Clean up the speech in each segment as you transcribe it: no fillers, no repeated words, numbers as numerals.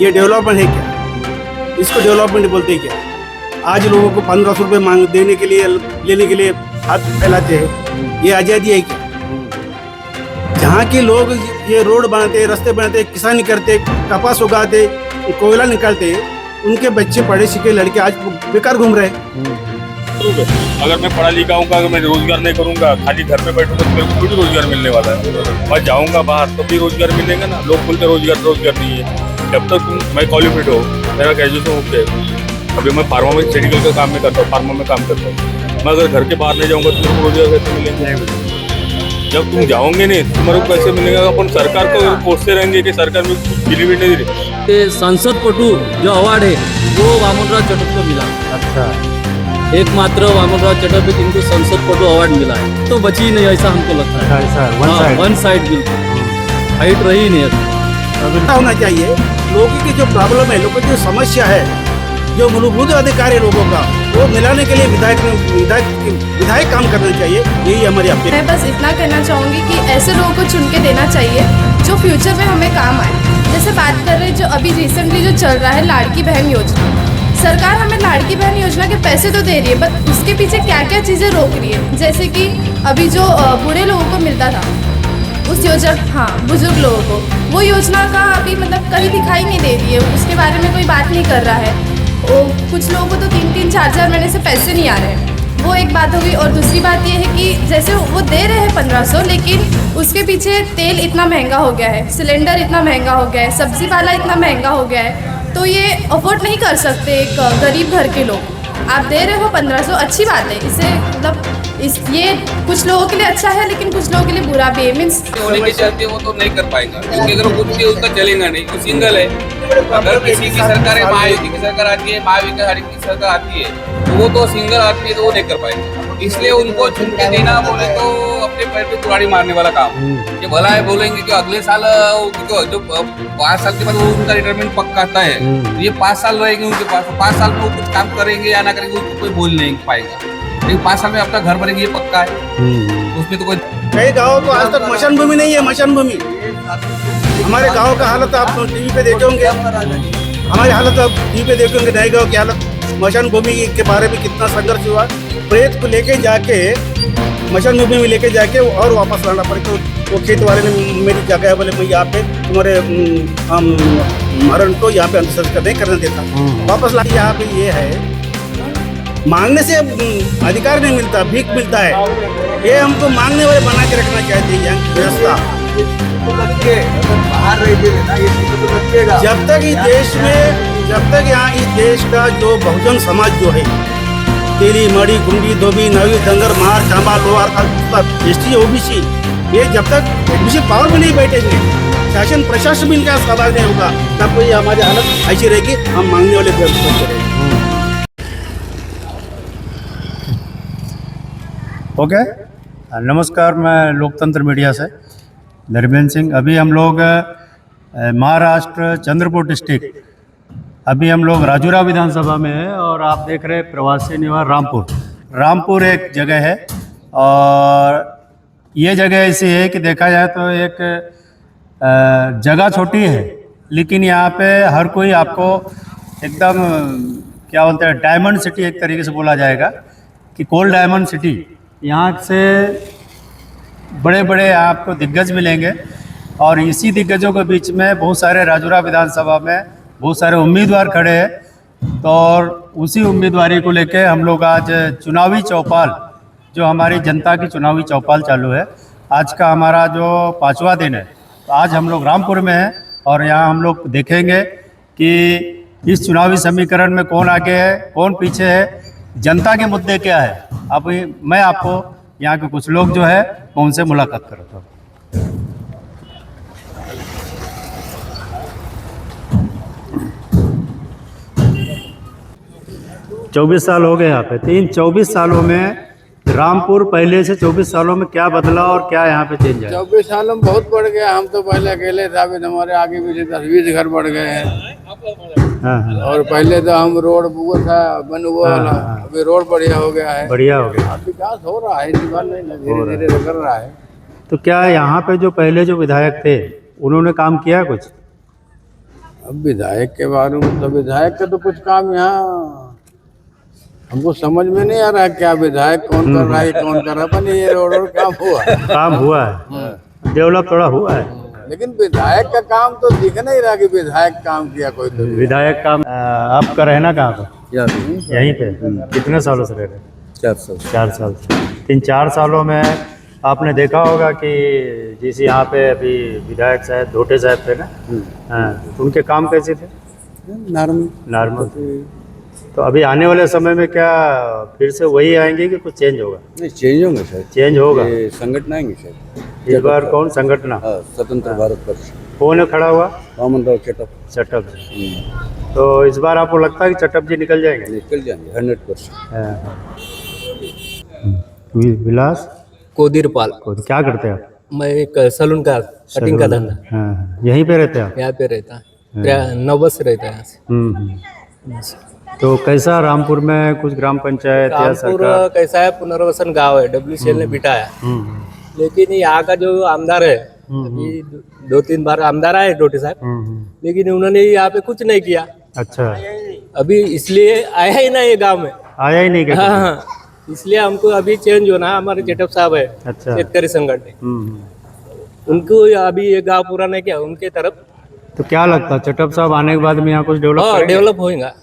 ये डेवलपमेंट है क्या? इसको डेवलपमेंट बोलते हैं क्या? आज लोगों को 1500 रुपये मांग देने के लिए, लेने के लिए हाथ फैलाते हैं। ये आज़ादी है क्या? जहाँ के लोग ये रोड बनाते, रास्ते बनाते, किसानी करते, कपास उगाते, कोयला निकालते, उनके बच्चे पढ़े सीखे लड़के आज बेकार घूम रहे हैं। अगर मैं पढ़ा लिखा हूँ, अगर मैं रोजगार नहीं करूँगा, खाली घर में बैठूंगा तो मेरे को थोड़ी रोजगार मिलने वाला है। मैं जाऊँगा बाहर तो भी रोजगार मिलेगा ना। लोग बोलते रोजगार नहीं है। जब तक मैं क्वालिफाइड हो, मेरा ग्रेजुएशन ओके, अभी मैं फार्मा में मेडिकल का काम में करता हूँ, फार्मा में काम करता हूँ। मैं अगर घर के बाहर नहीं जाऊँगा तो मेरे को रोजगार कैसे मिलेंगे? जब तुम जाओगे नहीं तो तुम्हारे को कैसे मिलेगा? अपन सरकार को कोसते रहेंगे कि सरकार में कुछ बेनिफिट नहीं दे रही। संसद पटु जो अवार्ड है वो वामनराव चटर्जी को मिला। अच्छा, एकमात्र वामनराव चटर्जी इनको संसद पटु अवार्ड मिला है, तो बची नहीं ऐसा हमको लगता है। ऐसा वन साइड बिल्कुल हाइट रही नहीं है। होना चाहिए लोगों की जो प्रॉब्लम है, लोगों की जो समस्या है, जो मूलभूत अधिकार है लोगों का, वो मिलाने के लिए विधायक काम करना चाहिए। यही हमारी अपील। मैं बस इतना कहना चाहूँगी कि ऐसे लोगों को चुन के देना चाहिए जो फ्यूचर में हमें काम आए। जैसे बात कर रहे हैं जो अभी रिसेंटली जो चल रहा है लाड़की बहन योजना, सरकार हमें लाड़की बहन योजना के पैसे तो दे रही है, बट उसके पीछे क्या क्या चीज़ें रोक रही है। जैसे कि अभी जो बूढ़े लोगों को मिलता था उस योजना, हाँ बुजुर्ग लोगों को, वो योजना का अभी मतलब कहीं दिखाई नहीं दे रही है, उसके बारे में कोई बात नहीं कर रहा है। कुछ लोगों को तो 3-3, 4-4 महीने से पैसे नहीं आ रहे हैं, वो एक बात होगी। और दूसरी बात ये है कि जैसे वो दे रहे हैं 1500, लेकिन उसके पीछे तेल इतना महंगा हो गया है, सिलेंडर इतना महंगा हो गया है, सब्जी वाला इतना महंगा हो गया है, तो ये अफोर्ड नहीं कर सकते एक गरीब घर के लोग। आप दे रहे हो 1500, अच्छी बात है, इसे मतलब ये कुछ लोगों के लिए अच्छा है लेकिन कुछ लोगों के लिए बुरा भी है। मीन्स होने के चलते वो तो नहीं कर पाएगा, क्योंकि अगर वो कुछ भी उसका चलेगा नहीं, वो सिंगल है। अगर किसी की सरकार है, महायुति की सरकार आती है, महाविकास की सरकार आती है, तो वो तो सिंगल आदमी है तो वो नहीं कर पाएगा। इसलिए उनको चुन के देना बोले तो अपने पैर पे कुल्हाड़ी मारने वाला काम। ये भला है बोलेंगे कि अगले साल जो 5 साल के बाद वो उनका रिटायरमेंट पक्का आता है, तो ये 5 साल रहेंगे उनके पास, 5 साल में वो कुछ काम करेंगे या ना करेंगे उसको कोई बोल नहीं पाएगा। लेकिन 5 साल में अपना घर भरेंगे ये पक्का है, उसमें तो कोई। कई गाँव तो आज तक मशान भूमि नहीं है। मशान भूमि हमारे गाँव का हालत आप टीवी पे देखे होंगे, हमारी हालत आप टीवी पे देखे होंगे। नए गाँव की हालत, मशान भूमि के बारे में कितना संघर्ष हुआ। प्रेत को लेके जाके मशान भूमि में लेके जाके और वापस लाना पड़े। तो वो खेत वाले ने मेरी जगह है, बोले मैं यहाँ पे तुम्हारे मरण को यहाँ पे अंतर्गत नहीं करने देता, वापस ला। यहाँ पे ये है मांगने से अधिकार नहीं मिलता, भीख मिलता है। ये हमको मांगने वाले बना के रखना चाहते हैं व्यवस्था। जब तक इस देश में, जब तक यहाँ इस देश का जो बहुजन समाज जो है, तेली मड़ी गुंडी धोबी नवी दंगर मार चांबा लोहार एसटी ओबीसी, ये जब तक एडमिशन पावर में नहीं बैठेंगे, शासन प्रशासन भी इनका सहभाग नहीं होगा, तब कोई हमारी हालत ऐसी रहेगी, हम मांगने वाले व्यवस्था करेंगे। ओके, नमस्कार, मैं लोकतंत्र मीडिया से धर्मेंद्र सिंह। अभी हम लोग महाराष्ट्र चंद्रपुर डिस्ट्रिक्ट, अभी हम लोग राजुरा विधानसभा में है और आप देख रहे हैं प्रवासी निवास रामपुर एक जगह है। और ये जगह ऐसी है कि देखा जाए तो एक जगह छोटी है, लेकिन यहाँ पे हर कोई आपको एकदम क्या बोलते हैं डायमंड सिटी एक तरीके से बोला जाएगा कि कोल डायमंड सिटी। यहाँ से बड़े बड़े आपको दिग्गज मिलेंगे और इसी दिग्गजों के बीच में बहुत सारे राजुरा विधानसभा में बहुत सारे उम्मीदवार खड़े हैं। तो और उसी उम्मीदवारी को लेके हम लोग आज चुनावी चौपाल, जो हमारी जनता की चुनावी चौपाल चालू है, आज का हमारा जो 5वां दिन है। तो आज हम लोग रामपुर में हैं और यहाँ हम लोग देखेंगे कि इस चुनावी समीकरण में कौन आगे है, कौन पीछे है, जनता के मुद्दे क्या है। अब मैं आपको यहाँ के कुछ लोग जो है उनसे मुलाकात करता हूँ। 24 साल हो गए यहाँ पे। 24 सालों में रामपुर पहले से 24 सालों में क्या बदला और क्या यहाँ पे चेंज है? 24 सालों में बहुत बढ़ गया। हम तो पहले अकेले थे, अभी हमारे आगे पीछे 10-20 घर बढ़ गए हैं। हाँ। और पहले तो हम रोड वो था बन हुआ वाला, अभी रोड बढ़िया हो गया है। बढ़िया हो गया, विकास हो रहा है, धीरे धीरे कर रहा है। तो क्या यहाँ पे जो पहले जो विधायक थे उन्होंने काम किया कुछ? अब विधायक के बारे में तो विधायक का तो कुछ काम यहाँ हमको समझ में नहीं आ रहा है, क्या विधायक कौन कर रहा है कौन कर रहा है, पर ये रोड काम हुआ है। काम हुआ है, डेवलप थोड़ा हुआ है। लेकिन विधायक का काम तो दिख नहीं रहा कि विधायक काम किया कोई तो। विधायक काम आपका रहना कहाँ पर? यहीं पे। कितने सालों से रह रहे? 4 साल से। 3-4 सालों में आपने देखा होगा कि जैसे यहाँ पे अभी विधायक साहब धोटे साहब थे ना, हाँ, तो उनके काम कैसे थे? नॉर्मल। तो अभी आने वाले समय में क्या फिर से वही आएंगे कि कुछ चेंज होगा? नहीं, चेंज होंगे शायद। चेंज होगा। ये संगठन आएंगे शायद इस बार। कौन संगठन? स्वतंत्र भारत पक्ष। कौन है खड़ा हुआ? वामन राव चटप जी। तो इस बार आपको लगता है कि चटप जी निकल जाएंगे? निकल जाएंगे 100%। विलास कोदिरपाल। क्या करते हैं आप? मैं एक सलून का कटिंग का धंधा हाँ, यहीं पे रहते हैं आप? यहाँ पे रहता है, 9 बस से रहता है यहाँ से। तो कैसा रामपुर में कुछ ग्राम पंचायत या रामपुर सरकार? कैसा है, पुनर्वसन गांव है, WCL ने बिठाया। लेकिन यहाँ का जो आमदार है, अभी 2-3 बार आमदार आए डोटे साहब, लेकिन उन्होंने यहाँ पे कुछ नहीं किया। अच्छा, अभी इसलिए आया ही ना ये गांव में। आया ही नहीं क्या? हाँ, इसलिए हमको अभी चेंज होना है। हमारे चटप साहब है, अच्छा। शेतकारी संगठन, उनको अभी ये गांव पूरा नहीं किया, उनके तरफ। तो क्या लगता है चटप साहब आने के बाद में यहाँ कुछ डेवलप होगा?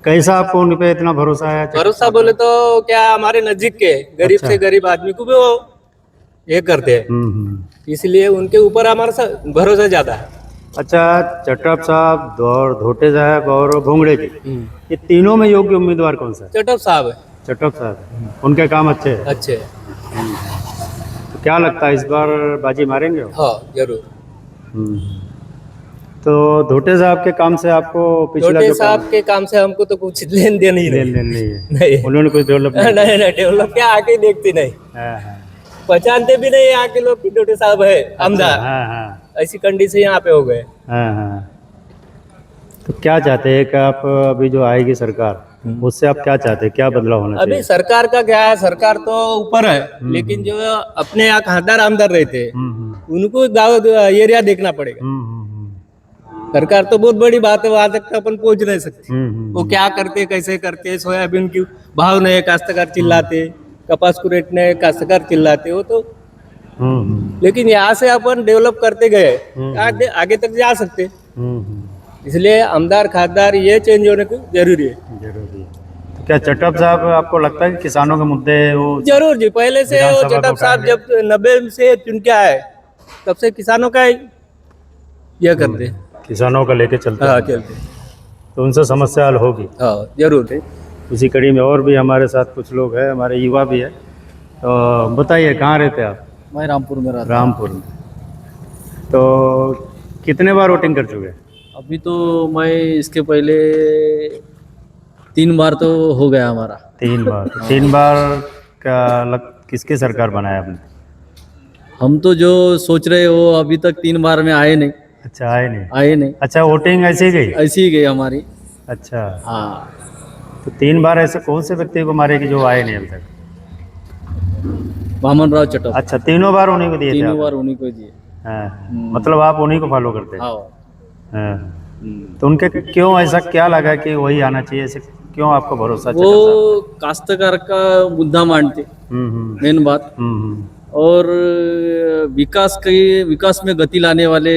कैसा आपको उन पे इतना भरोसा है? भरोसा बोले तो क्या, हमारे नजदीक के गरीब से गरीब आदमी को भी वो ये करते हैं, इसलिए उनके ऊपर हमारा भरोसा ज्यादा है। अच्छा, चटप साहब और धोटे साहब और भोंगड़े जी, ये तीनों में योग्य उम्मीदवार कौन सा है? चटप साहब है। चटप साहब, उनके काम अच्छे हैं? अच्छे। तो क्या लगता है इस बार बाजी मारेंगे वो? हाँ, जरूर। तो धोटे साहब के काम से आपको पिछला धोटे जो साहब के काम से हमको तो कुछ लेन देन ही लेन देन नहीं है? नहीं, उन्होंने कुछ डेवलप नहीं डेवलप क्या आके देखते नहीं, पहचानते भी नहीं यहाँ के लोग कि धोटे साहब है आमदार। ऐसी कंडीशन यहाँ पे हो गए। तो क्या चाहते हैं कि आप अभी जो आएगी सरकार, उससे आप क्या चाहते हैं, क्या बदलाव होना चाहिए? अभी सरकार का क्या है, सरकार तो ऊपर है, लेकिन जो अपने यहाँ खासदार आमदार रहते हैं उनको गाँव एरिया देखना पड़ेगा। सरकार तो बहुत बड़ी बात है, वहां तक तो अपन पहुंच नहीं सकते। वो क्या करते, कैसे करते, सोयाबीन की भाव नहीं, काश्तकार चिल्लाते, कपास को रेट नहीं, काश्तकार चिल्लाते हो तो। लेकिन यहाँ से अपन डेवलप करते गए, आगे तक जा सकते। इसलिए आमदार खासदार ये चेंज होने को जरूरी है। तो क्या चटप साहब आपको लगता है कि किसानों के मुद्दे वो? जरूर जी, पहले से वो चटप साहब जब 90 से चुन के आए तब से किसानों का यह करते, किसानों का लेके चलते। हाँ, चलते। तो उनसे समस्या हल होगी। हाँ, जरूर। उसी कड़ी में और भी हमारे साथ कुछ लोग हैं, हमारे युवा भी है। तो बताइए, कहाँ रहते हैं आप? मैं रामपुर में रहता। रामपुर में। तो कितने बार वोटिंग कर चुके हैं? अभी तो मैं इसके पहले 3 बार तो हो गया हमारा। 3 बार। 3 बार का किसकी सरकार बनाया आपने? हम तो जो सोच रहे हो अभी तक 3 बार में आए नहीं। अच्छा, आए नहीं। अच्छा, वोटिंग ऐसे ही गई? ऐसी ही गई हमारी। अच्छा, हाँ। तो 3 बार ऐसे कौन से व्यक्ति को मारेगी जो आए नहीं अभी तक? वामन राव चटप। अच्छा, तीनों बार उन्हीं को दिए थे? तीनों बार उन्हीं को दिए। हाँ, मतलब आप उन्हीं को फॉलो करते हैं? हाँ। तो उनके क्यों ऐसा क्या लगा कि वही आना चाहिए, ऐसे क्यों आपको भरोसा? वो काश्तकार का मुद्दा मानते, मेन बात, और विकास में गति लाने वाले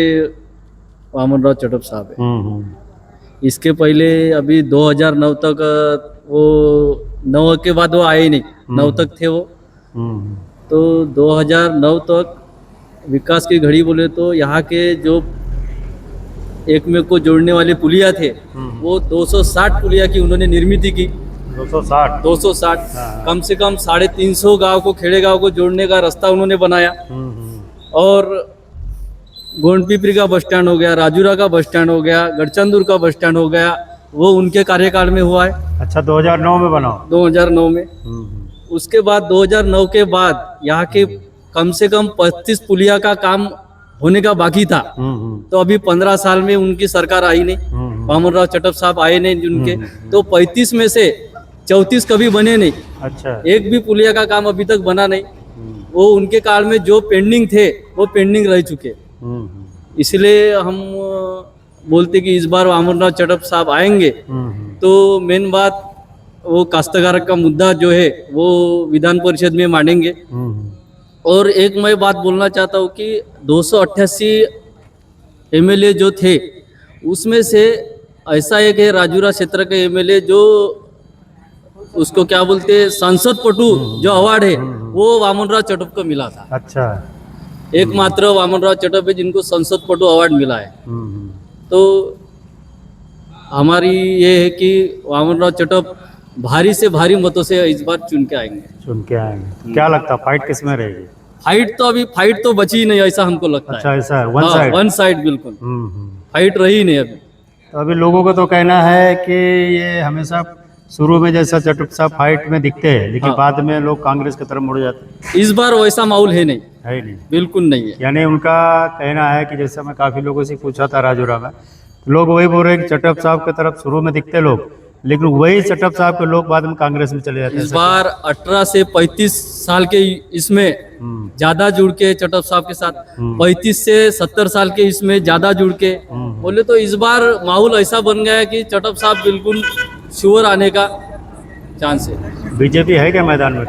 वामन राव चटप साहब है। इसके पहले अभी 2009 तक वो 9 के बाद वो आए नहीं, 9 तक थे वो। तो 2009 तक विकास की घड़ी बोले तो यहाँ के जो एक में को जोड़ने वाले पुलिया थे, वो 260 पुलिया की उन्होंने निर्मित की। 260 कम से कम 350 गांव को, खेड़े गांव को जोड़ने का रास्ता उन्होंने बनाया। और गोंडपिपरी का बस स्टैंड हो गया, राजूरा का बस स्टैंड हो गया, गढ़चंदुर का बस स्टैंड हो गया, वो उनके कार्यकाल में हुआ है। अच्छा, 2009 में बना? 2009 में। उसके बाद 2009 के बाद यहाँ के कम से कम 35 पुलिया का काम होने का बाकी था। तो अभी 15 साल में उनकी सरकार आई नहीं, वामन राव चटप साहब आए नहीं जिनके, तो 35 में से 34 कभी बने नहीं। अच्छा, एक भी पुलिया का काम अभी तक बना नहीं। वो उनके काल में जो पेंडिंग थे वो पेंडिंग रह चुके। इसलिए हम बोलते कि इस बार वामनराव चटप साहब आएंगे तो मेन बात वो काश्तकार का मुद्दा जो है वो विधान परिषद में मानेंगे। और एक मैं बात बोलना चाहता हूँ कि 288 एमएलए जो थे उसमें से ऐसा एक है राजूरा क्षेत्र के एमएलए जो उसको क्या बोलते हैं संसद पटु जो अवार्ड है वो वामनराव चटप को मिला था। अच्छा। एकमात्र वामनराव चटप है जिनको संसद पटु अवार्ड मिला है। तो हमारी ये है कि वामनराव चटप भारी से भारी मतों से इस बार चुन के आएंगे। क्या लगता है फाइट किस में रहेगी? फाइट तो बची ही नहीं ऐसा हमको लगता अच्छा है। ऐसा है, वन साइड। वन साइड बिल्कुल फाइट रही नहीं अभी। तो अभी लोगों का तो कहना है कि ये हमेशा शुरू में जैसा चटप साहब फाइट में दिखते हैं लेकिन बाद में लोग कांग्रेस की तरफ मुड़ जाते हैं। इस बार वैसा माहौल है नहीं, नहीं बिल्कुल नहीं है। यानी उनका कहना है कि जैसे मैं काफ़ी लोगों से पूछा था राजूरा में, तो लोग वही बोल रहे हैं कि चटप साहब की तरफ शुरू में दिखते लोग लेकिन वही चटप साहब के लोग बाद में कांग्रेस में चले जाते हैं। इस बार 18 से 35 साल के इसमें ज्यादा जुड़ के चटप साहब के साथ 35 से 70 साल के इसमें ज्यादा जुड़ के बोले तो इस बार माहौल ऐसा बन गया है कि चटप साहब बिल्कुल श्योर आने का चांस है। बीजेपी है क्या मैदान में?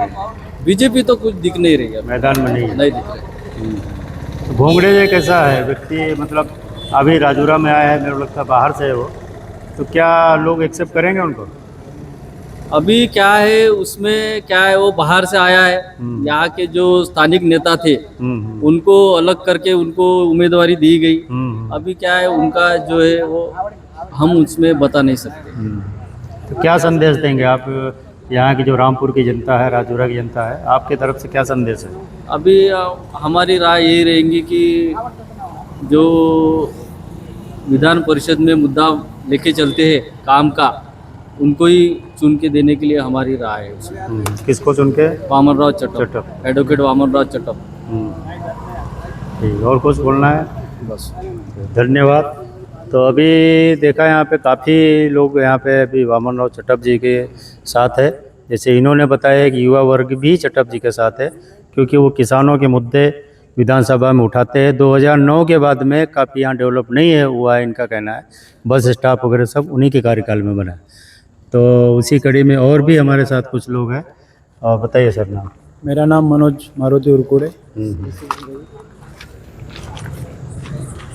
बीजेपी तो कुछ दिख नहीं रही है, मैदान में नहीं नहीं दिख रही। भोंगड़े जी कैसा है व्यक्ति, मतलब अभी राजूरा में आया है, मेरे को लगता है बाहर से है वो, तो क्या लोग एक्सेप्ट करेंगे उनको? अभी क्या है उसमें क्या है वो बाहर से आया है, यहाँ के जो स्थानिक नेता थे उनको अलग करके उनको उम्मीदवारी दी गई। अभी क्या है उनका जो है वो हम उसमें बता नहीं सकते। तो क्या संदेश देंगे आप यहाँ की जो रामपुर की जनता है, राजूरा की जनता है, आपके तरफ से क्या संदेश है? अभी हमारी राय यही रहेंगी कि जो विधान परिषद में मुद्दा लेके चलते हैं काम का उनको ही चुन के देने के लिए हमारी राय है उसमें। किसको चुन के? वामनराव चटप, एडवोकेट वामनराव चटप। ठीक, और कुछ बोलना है? बस धन्यवाद। तो अभी देखा यहाँ पे काफ़ी लोग यहाँ पे अभी वामनराव चटप जी के साथ है। जैसे इन्होंने बताया कि युवा वर्ग भी चटप जी के साथ है क्योंकि वो किसानों के मुद्दे विधानसभा में उठाते हैं। 2009 के बाद में काफ़ी यहाँ डेवलप नहीं है हुआ है, इनका कहना है। बस स्टॉप वगैरह सब उन्हीं के कार्यकाल में बना है। तो उसी कड़ी में और भी हमारे साथ कुछ लोग हैं। और बताइए सर नाम। मेरा नाम मनोज मारुति उर्कुड़े।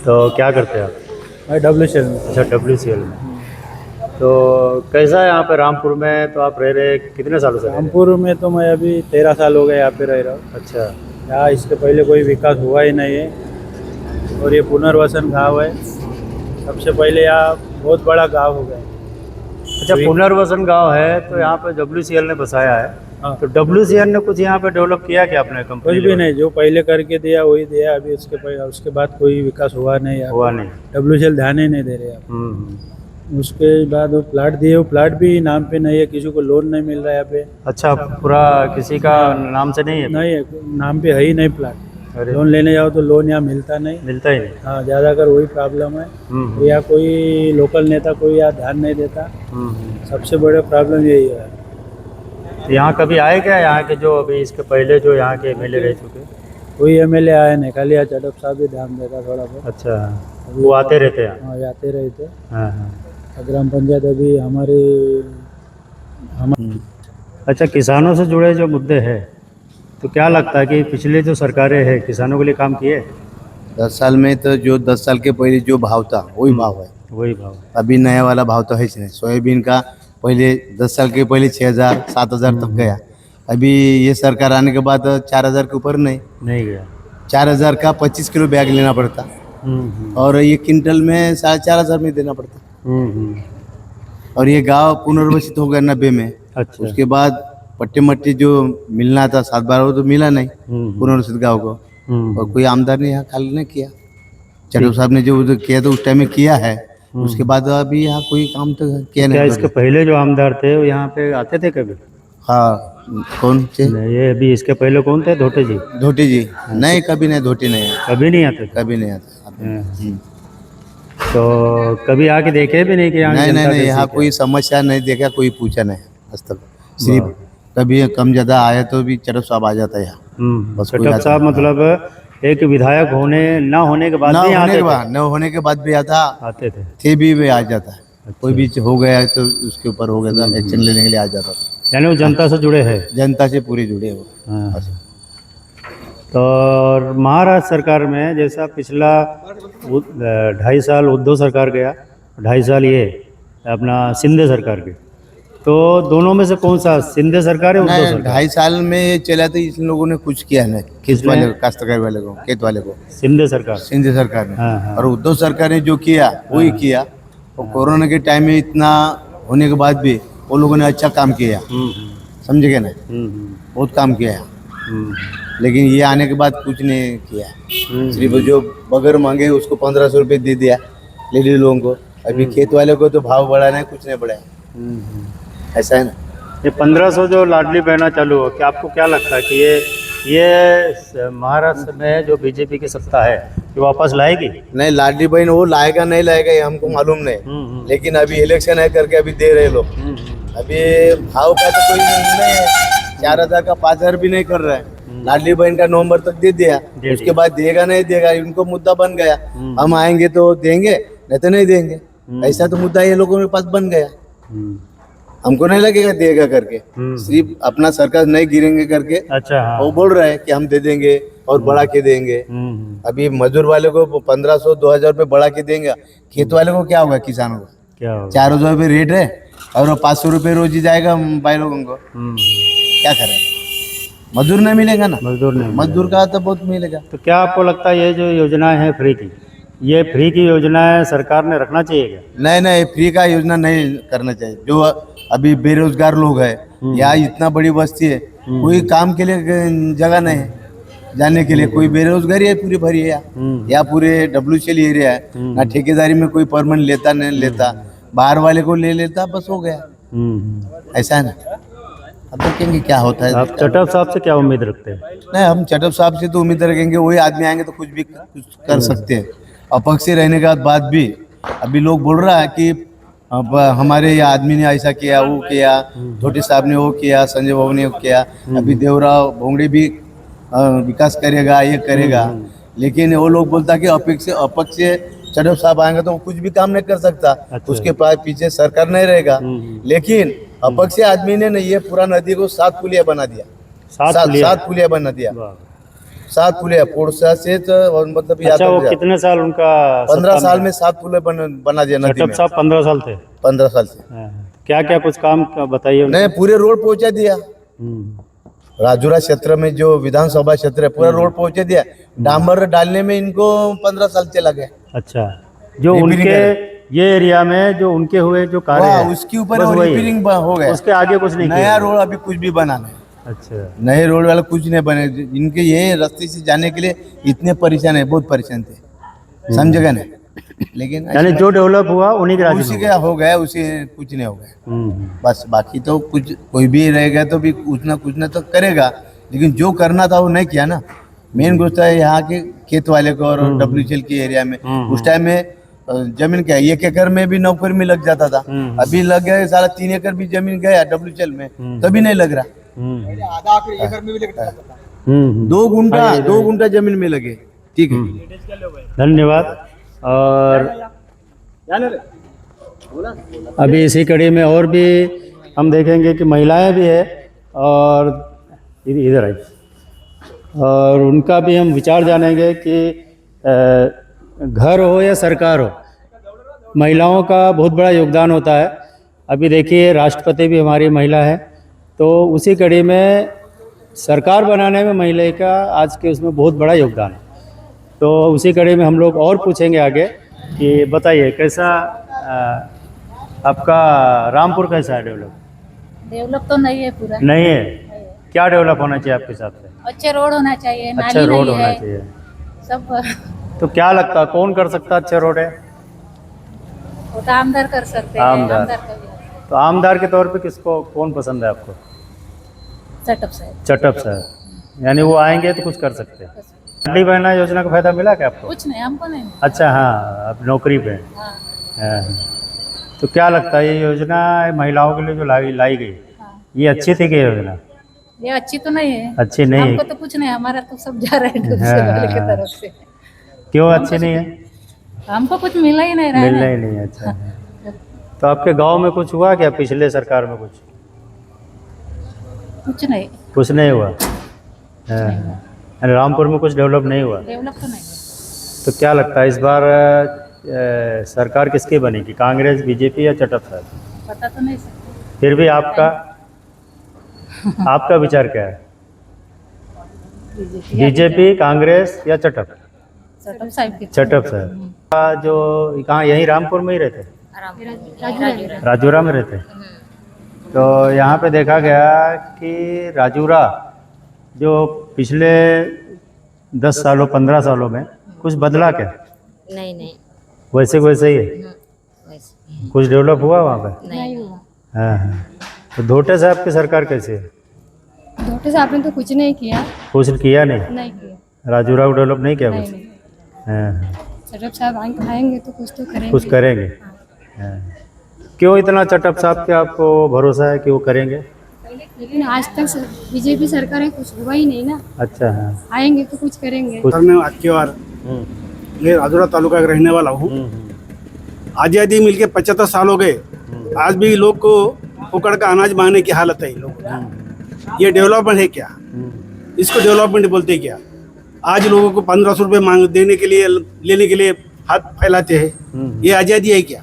तो क्या करते हैं आप? मैं WCL में। अच्छा, WCL में। तो कैसा है यहाँ पे रामपुर में? तो आप रह रहे कितने सालों से? रामपुर में तो मैं अभी 13 साल हो गए यहाँ पे रह रहा हूँ। अच्छा। यहाँ इसके पहले कोई विकास हुआ ही नहीं है और ये पुनर्वसन गांव है। सबसे पहले यहाँ बहुत बड़ा गांव हो गया। अच्छा, पुनर्वसन गांव है तो यहाँ पे WCL ने बसाया है। हाँ। तो WCL ने कुछ यहाँ पे डेवलप किया क्या अपने कंपनी? कुछ भी नहीं, जो पहले करके दिया वही दिया। अभी उसके बाद कोई विकास हुआ नहीं यहाँ। हुआ नहीं। WCL ध्यान ही नहीं दे रहे यहाँ। उसके बाद वो प्लाट दिए, वो प्लाट भी नाम पे नहीं है, किसी को लोन नहीं मिल रहा है यहाँ पे। अच्छा, पूरा किसी का नाम से नहीं है? नहीं है, नाम पे है ही नहीं प्लाट। लोन लेने जाओ तो लोन यहाँ मिलता नहीं। मिलता ही नहीं। हाँ, ज़्यादातर वही प्रॉब्लम है। तो यहाँ कोई लोकल नेता कोई यहाँ ध्यान नहीं देता। सबसे बड़ा प्रॉब्लम यही है। तो यहाँ कभी आए क्या, यहाँ के जो अभी इसके पहले जो यहाँ के MLA रह चुके? कोई MLA आया नहीं, खाली यहाँ चटप साहब भी ध्यान देता थोड़ा बहुत। अच्छा, वो आते रहते हैं? हाँ, आते रहते। हाँ हाँ। ग्राम पंचायत अभी हमारी अच्छा, किसानों से जुड़े जो मुद्दे हैं तो क्या लगता है कि पिछले जो सरकारें हैं किसानों के लिए काम किए? 10 साल में तो जो 10 साल के पहले जो भाव था वही भाव है। वही भाव। अभी नया वाला भाव तो है ही नहीं। सोयाबीन का पहले 10 साल के पहले 6,000 7,000 तक गया। अभी ये सरकार आने के बाद 4,000 के ऊपर नहीं गया। 4,000 का 25 किलो बैग लेना पड़ता और ये क्विंटल में 4,500 में देना पड़ता। और ये गांव पुनर्वसित हो गया 90 में। अच्छा। उसके बाद पट्टी मट्टी जो मिलना था 7-12 वो तो मिला नहीं पुनर्वसित गांव को। और कोई आमदार ने यहाँ खाली नहीं किया। चटप साहब ने जो किया था उस टाइम में किया है। उसके बाद अभी यहाँ कोई काम तो किया नहीं। क्या इसके पहले जो आमदार थे वो यहाँ पे आते थे कभी? हाँ, कौन से? ये अभी इसके पहले कौन थे? धोटे जी। धोटी जी नहीं, कभी नहीं। धोटी नहीं है, कभी नहीं आते? कभी नहीं आता। तो कभी आके देखे भी नहीं कि यहाँ? नहीं, यहाँ कोई समस्या नहीं देखा, कोई पूछा नहीं आज तक। सिर्फ कभी कम ज़्यादा आया तो भी चटप साहब आ जाता है यहाँ। चटप साहब मतलब एक विधायक ना होने के बाद ना भी होने आते के थे? बाद न होने के बाद भी आता आते थे। थे भी वे आ जाता है। कोई भी हो गया है तो उसके ऊपर हो गया था, एक्शन लेने के लिए आ जाता था। यानी वो जनता से जुड़े हैं। जनता से पूरे जुड़े हो। हाँ। तो और महाराष्ट्र सरकार में जैसा पिछला 2.5 साल उद्धव सरकार गया, 2.5 साल ये अपना शिंदे सरकार के, तो दोनों में से कौन सा, शिंदे सरकार है उद्धव नहीं, सरकार? 2.5 साल में ये चला तो इन लोगों ने कुछ किया नहीं, खेत किसने? वाले को, काश्तकार वाले को, खेत वाले को, शिंदे सरकार। सिंध सरकार ने। हाँ, हाँ। और उद्धव सरकार ने जो किया वही किया। और कोरोना के टाइम में इतना होने के बाद भी वो लोगों ने अच्छा काम किया, समझ गए ना, बहुत काम किया है। लेकिन ये आने के बाद कुछ नहीं किया, सिर्फ जो बगैर मांगे उसको 1500 रुपये दे दिया लेडीज लोगों को। अभी खेत वाले को तो भाव बढ़ा नहीं, कुछ नहीं बढ़ाया, ऐसा है ना। ये 1500 जो लाडली बहना चालू हो, क्या आपको क्या लगता है कि ये महाराष्ट्र में जो बीजेपी की सत्ता है ये वापस लाएगी? नहीं, लाडली बहन वो लाएगा नहीं लाएगा ये हमको मालूम नहीं, लेकिन अभी इलेक्शन है करके अभी दे रहे लोग। अभी भाव का तो कोई नहीं है, 4000 का 5000 भी नहीं कर रहा है। लाडली बहन का नवंबर तक दे दिया, उसके बाद देगा नहीं देगा, इनको मुद्दा बन गया। हम आएंगे तो देंगे, नहीं तो नहीं देंगे, ऐसा तो मुद्दा ये लोगों के पास बन गया। हमको नहीं लगेगा देगा करके, सिर्फ अपना सरकार नहीं गिरेंगे करके। अच्छा, हाँ। वो बोल रहा है कि हम दे देंगे और बढ़ा के देंगे। अभी मजदूर वाले को 1500-2000 रुपये बढ़ा के देंगे, खेत वाले को क्या होगा, किसानों को क्या होगा? 4000 रुपये रेट है और 500 रुपये रोज ही जाएगा भाई लोगों को, क्या करें, मजदूर नहीं मिलेगा ना, मजदूर नहीं मजदूर का तो बहुत मिलेगा। तो क्या आपको लगता है ये जो योजनाएं हैं फ्री की, ये फ्री की योजनाएं सरकार ने रखना चाहिए क्या? नहीं नहीं, फ्री का योजना नहीं करना चाहिए। जो अभी बेरोजगार लोग हैं, यहाँ इतना बड़ी बस्ती है, कोई काम के लिए जगह नहीं है जाने के लिए, कोई बेरोजगारी है पूरी भरी है यहाँ पूरे WCL एरिया है ना, ठेकेदारी में कोई परमानेंट लेता नहीं लेता, बाहर वाले को ले लेता, बस हो गया, ऐसा है ना। अब देखेंगे क्या होता है। आप चटप साहब से क्या उम्मीद रखते हैं? नहीं, हम चटप साहब से तो उम्मीद रखेंगे, वही आदमी आएंगे तो कुछ भी कुछ कर सकते हैं। अपक्ष रहने के बाद भी अभी लोग बोल रहा है कि अब हमारे ये आदमी ने ऐसा किया, वो किया, छोटे साहब ने वो किया, संजय बाबू ने वो किया, अभी देवराव भोंगड़े भी विकास करेगा, ये करेगा। लेकिन वो लोग बोलता कि अपक्ष चटप साहब आएंगे तो वो कुछ भी काम नहीं कर सकता। अच्छा। उसके पास पीछे सरकार नहीं रहेगा। लेकिन अपक्ष आदमी ने ये पूरा नदी को 7 पुलिया बना दिया, 7 पुलिया बना दिया, 7 पुलिया पोड़सा से और मतलब अच्छा, वो कितने साल उनका? 15 साल में 7 पुलिया बना दिया नदी चटप में। साहब 15 साल थे? 15 साल से क्या क्या कुछ काम बताइए। नहीं, पूरे रोड पहुंचा दिया। राजूरा क्षेत्र में जो विधानसभा क्षेत्र है पूरा रोड पहुंचा दिया। डामर डालने में इनको 15 साल चला गया। अच्छा, जो रिपेयरिंग उनके ये एरिया में जो उनके हुए जो कार्य है, उसके ऊपर बस वही है। रिपेयरिंग हो गया, उसके आगे कुछ नहीं नया किया। रोड अभी कुछ भी बना नहीं। अच्छा, नए रोड वाला कुछ नहीं बने। इनके ये रास्ते से जाने के लिए इतने परेशान है, बहुत परेशान थे, समझेगा ना। लेकिन यानी जो डेवलप हुआ उन्हीं के उसी का हो गया, उसी कुछ नहीं हो गया बस। बाकी तो कुछ कोई भी रहेगा तो भी कुछ ना तो करेगा, लेकिन जो करना था वो नहीं किया ना। मेन गुस्सा है यहाँ के खेत वाले को और WCL के एरिया में। उस टाइम में जमीन क्या 1 एकड़ में भी नौकरी में लग जाता था, अभी लग गया सारा 3 एकड़ भी जमीन गया WCL में, तभी नहीं लग रहा। 2 गुंठा जमीन में लगे, ठीक है। धन्यवाद। और अभी इसी कड़ी में और भी हम देखेंगे कि महिलाएं भी है और इधर आई, और उनका भी हम विचार जानेंगे कि घर हो या सरकार हो, महिलाओं का बहुत बड़ा योगदान होता है। अभी देखिए राष्ट्रपति भी हमारी महिला है, तो उसी कड़ी में सरकार बनाने में महिला का आज के उसमें बहुत बड़ा योगदान है। तो उसी कड़ी में हम लोग और पूछेंगे आगे कि बताइए कैसा आपका रामपुर कैसा है? डेवलप तो नहीं है पूरा, नहीं है। क्या डेवलप होना चाहिए आपके हिसाब से? अच्छे रोड होना चाहिए, अच्छा नाली रोड नहीं होना है, चाहिए। सब तो क्या लगता है कौन कर सकता है अच्छे रोड है? वो तो आमदार कर सकते हैं। आमदार। आमदार का भी तो आमदार के तौर पे किसको कौन पसंद है आपको? सेटअप से चटप साहब, यानी वो आएंगे तो कुछ कर सकते हैं। लाडली बहना योजना का फायदा मिला क्या आपको? कुछ नहीं, हमको नहीं। अच्छा, हाँ, अब नौकरी पे हैं। हाँ, हाँ। तो क्या लगता है ये योजना महिलाओं के लिए जो लाई गई, ये अच्छी थी क्या योजना? ये अच्छी तो नहीं है, अच्छी नहीं हमको है। तो कुछ नहीं, हमारा तो सब जा रहा है दूसरे वाले की तरफ से। क्यों अच्छी नहीं है? हमको कुछ मिला ही नहीं रहा मिलना है। ही नहीं है। अच्छा, तो आपके गांव में कुछ हुआ क्या पिछले सरकार में? कुछ नहीं, कुछ नहीं हुआ। हाँ। रामपुर में कुछ डेवलप नहीं हुआ। डेवलप तो नहीं। तो क्या लगता है इस बार सरकार किसकी बनेगी, कांग्रेस, बीजेपी या चटप साहब? पता तो नहीं सर। फिर भी आपका विचार क्या है? बीजेपी, कांग्रेस या चटप? चटप साहब की। चटप साहब जो कहाँ, यहीं रामपुर में ही रहते, राजूरा में रहते। तो यहाँ पे देखा गया कि राजूरा जो पिछले 10 सालों 15 सालों में कुछ बदला क्या? नहीं वैसे ही है? वैसे कुछ डेवलप हुआ वहाँ पे? नहीं हुआ। हाँ हाँ। तो धोटे साहब की सरकार कैसी है? धोटे साहब ने तो कुछ नहीं किया। कुछ किया नहीं? नहीं किया। राजूरा को डेवलप नहीं किया कुछ? नहीं। हाँ, चटप साहब आएंगे तो कुछ तो करेंगे। कुछ करेंगे। हाँ। क्यों इतना चटप साहब पे आपको भरोसा है कि वो करेंगे? लेकिन आज तक बीजेपी सरकार है, कुछ हुआ ही नहीं ना। अच्छा, हाँ। आएंगे तो कुछ करेंगे। आज की बार मैं राजूरा तालुका का रहने वाला हूँ। आज़ादी मिलके 75 साल हो गए, आज भी लोग को कुकड़ का अनाज मांगने की हालत है। लोग ये डेवलपमेंट है क्या? इसको डेवलपमेंट बोलते क्या? आज लोगों को 1500 रुपये मांग देने के लिए, लेने के लिए हाथ फैलाते हैं। ये आज़ादी है क्या?